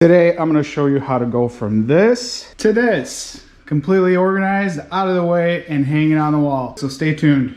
Today, I'm gonna show you how to go from this to this. Completely organized, out of the way, and hanging on the wall. So stay tuned.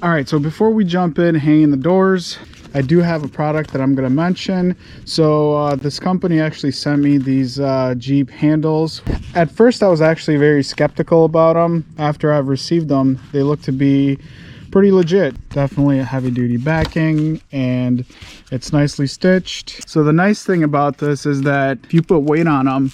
All right, so before we jump in hanging the doors, I do have a product that I'm going to mention. So this company actually sent me these Jeep handles. At first I was actually very skeptical about them. After I've received them, they look to be pretty legit. Definitely a heavy duty backing, and it's nicely stitched. So the nice thing about this is that if you put weight on them,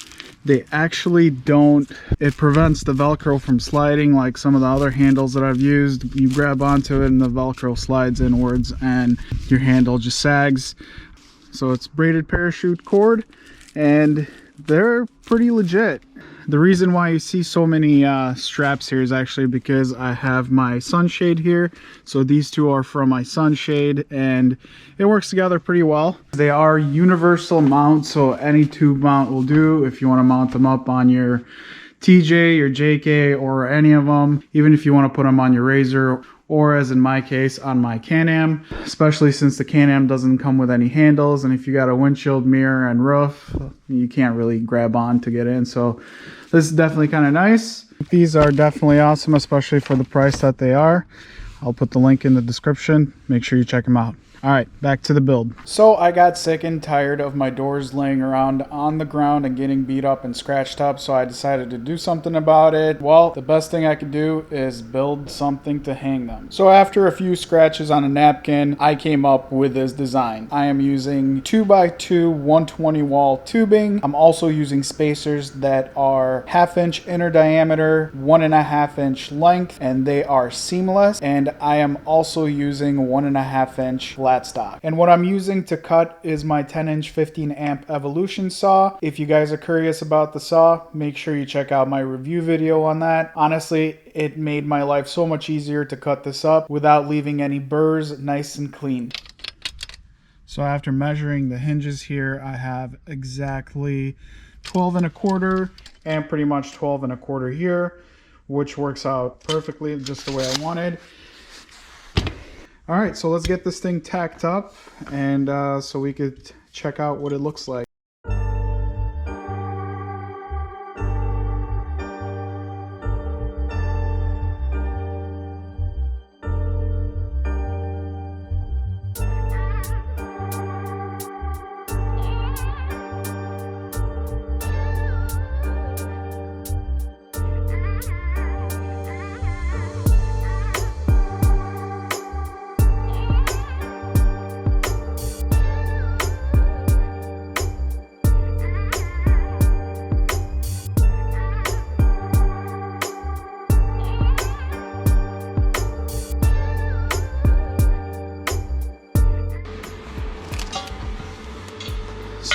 they actually don't, it prevents the Velcro from sliding like some of the other handles that I've used. You grab onto it and the Velcro slides inwards and your handle just sags. So it's braided parachute cord and they're pretty legit. The reason why you see so many straps here is actually because I have my sunshade here. So these two are from my sunshade and it works together pretty well. They are universal mounts, so any tube mount will do if you want to mount them up on your TJ, your JK, or any of them. Even if you want to put them on your Razor, or as in my case on my Can-Am, especially since the Can-Am doesn't come with any handles, and if you got a windshield, mirror, and roof, you can't really grab on to get in. So this is definitely kind of nice. These are definitely awesome, especially for the price that they are. I'll put the link in the description. Make sure you check them out. All right, back to the build. So I got sick and tired of my doors laying around on the ground and getting beat up and scratched up, so I decided to do something about it. Well, the best thing I could do is build something to hang them. So after a few scratches on a napkin, I came up with this design. I am using 2x2 120 wall tubing. I'm also using spacers that are 1/2 inch inner diameter, 1.5 inch length, and they are seamless. And I am also using 1.5 inch flat stock. And what I'm using to cut is my 10-inch 15 amp Evolution saw. If you guys are curious about the saw, make sure you check out my review video on that. Honestly, it made my life so much easier to cut this up without leaving any burrs, nice and clean. So after measuring the hinges here, I have exactly 12.25 and pretty much 12.25 here, which works out perfectly just the way I wanted. All right, so let's get this thing tacked up and so we could check out what it looks like.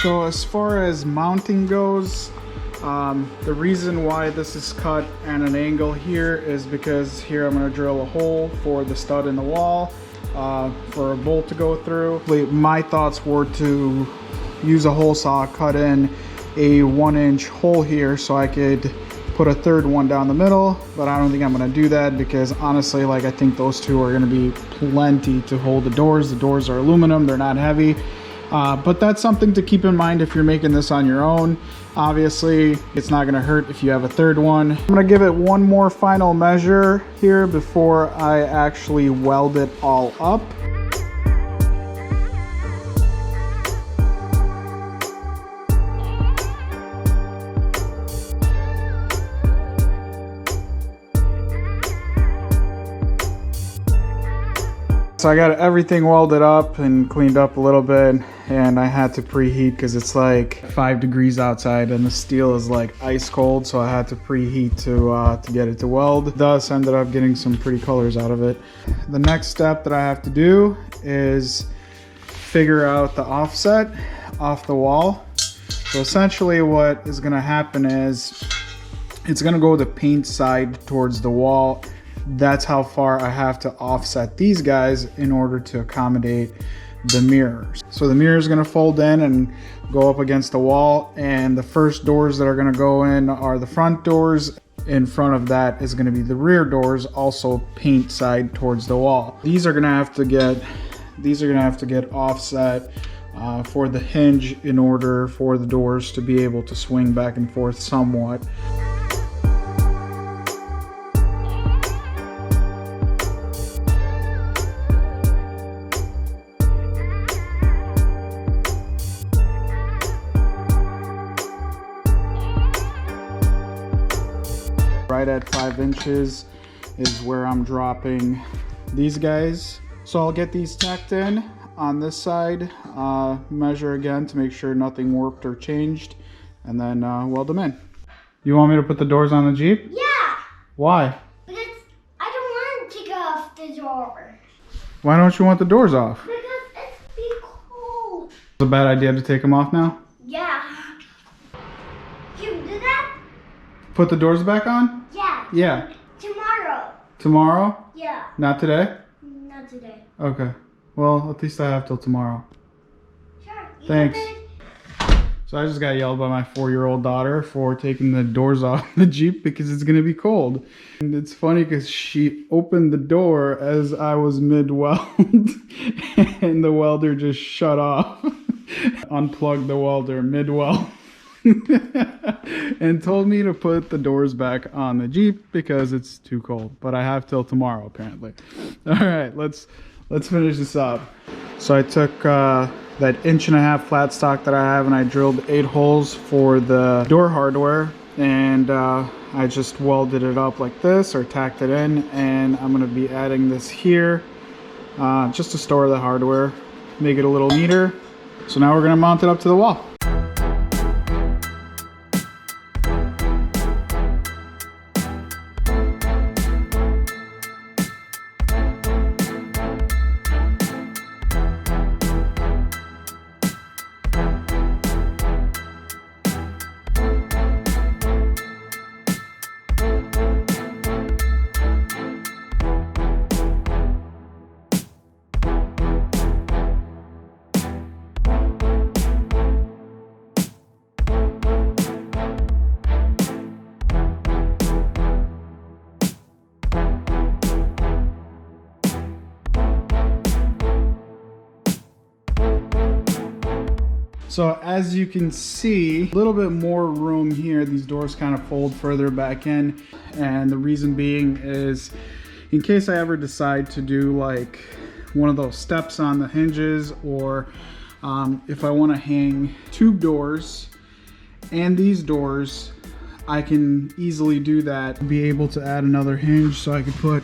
So as far as mounting goes, the reason why this is cut at an angle here is because here I'm going to drill a hole for the stud in the wall for a bolt to go through. My thoughts were to use a hole saw, cut in a 1-inch hole here so I could put a third one down the middle, but I don't think I'm going to do that because honestly, like, I think those two are going to be plenty to hold the doors. The doors are aluminum, they're not heavy. But that's something to keep in mind if you're making this on your own. Obviously, it's not going to hurt if you have a third one. I'm going to give it one more final measure here before I actually weld it all up. So I got everything welded up and cleaned up a little bit, and I had to preheat because it's like 5 degrees outside and the steel is like ice cold, so I had to preheat to get it to weld. Thus ended up getting some pretty colors out of it. The next step that I have to do is figure out the offset off the wall. So essentially what is going to happen is it's going to go the paint side towards the wall. That's how far I have to offset these guys in order to accommodate the mirrors. So the mirror is going to fold in and go up against the wall, and the first doors that are going to go in are the front doors. In front of that is going to be the rear doors, also paint side towards the wall. These are going to have to get offset for the hinge in order for the doors to be able to swing back and forth somewhat. Right at 5 inches is where I'm dropping these guys. So I'll get these tacked in on this side, measure again to make sure nothing warped or changed, and then weld them in. You want me to put the doors on the Jeep? Yeah! Why? Because I don't want to take off the door. Why don't you want the doors off? Because it's be cold. It's a bad idea to take them off now? Yeah. Can you do that? Put the doors back on? Yeah. Yeah. Tomorrow. Tomorrow? Yeah. Not today? Not today. Okay. Well, at least I have till tomorrow. Sure. Thanks. So I just got yelled by my 4-year-old daughter for taking the doors off the Jeep because it's going to be cold. And it's funny because she opened the door as I was mid-weld and the welder just shut off. Unplugged the welder mid-weld. And told me to put the doors back on the Jeep because it's too cold. But I have till tomorrow apparently. All right, let's finish this up. So I took that 1.5 inch flat stock that I have and I drilled 8 holes for the door hardware, and I just welded it up like this or tacked it in, and I'm going to be adding this here just to store the hardware, make it a little neater. So now we're going to mount it up to the wall. So as you can see, a little bit more room here. These doors kind of fold further back in, and the reason being is in case I ever decide to do like one of those steps on the hinges, or if I want to hang tube doors and these doors, I can easily do that. Be able to add another hinge, so I could put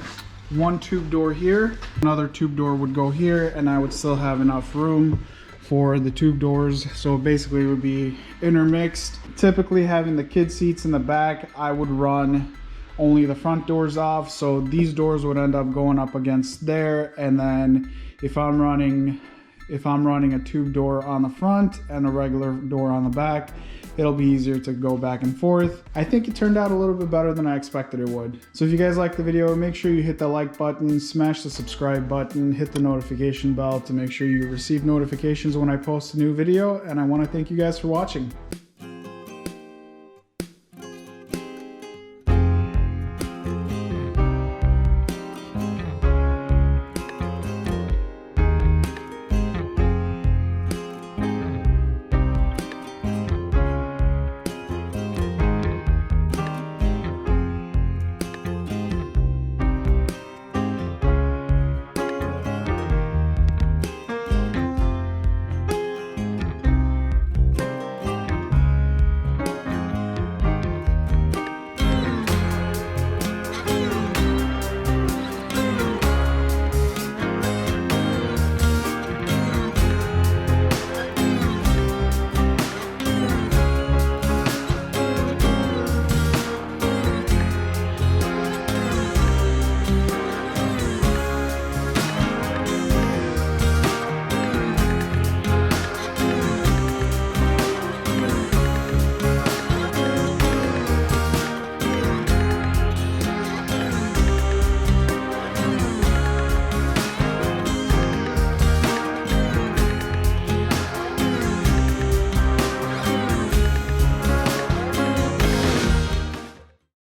one tube door here, another tube door would go here, and I would still have enough room for the tube doors. So basically it would be intermixed. Typically having the kid seats in the back, I would run only the front doors off, so these doors would end up going up against there, and then if I'm running a tube door on the front and a regular door on the back, it'll be easier to go back and forth. I think it turned out a little bit better than I expected it would. So if you guys liked the video, make sure you hit the like button, smash the subscribe button, hit the notification bell to make sure you receive notifications when I post a new video, and I want to thank you guys for watching.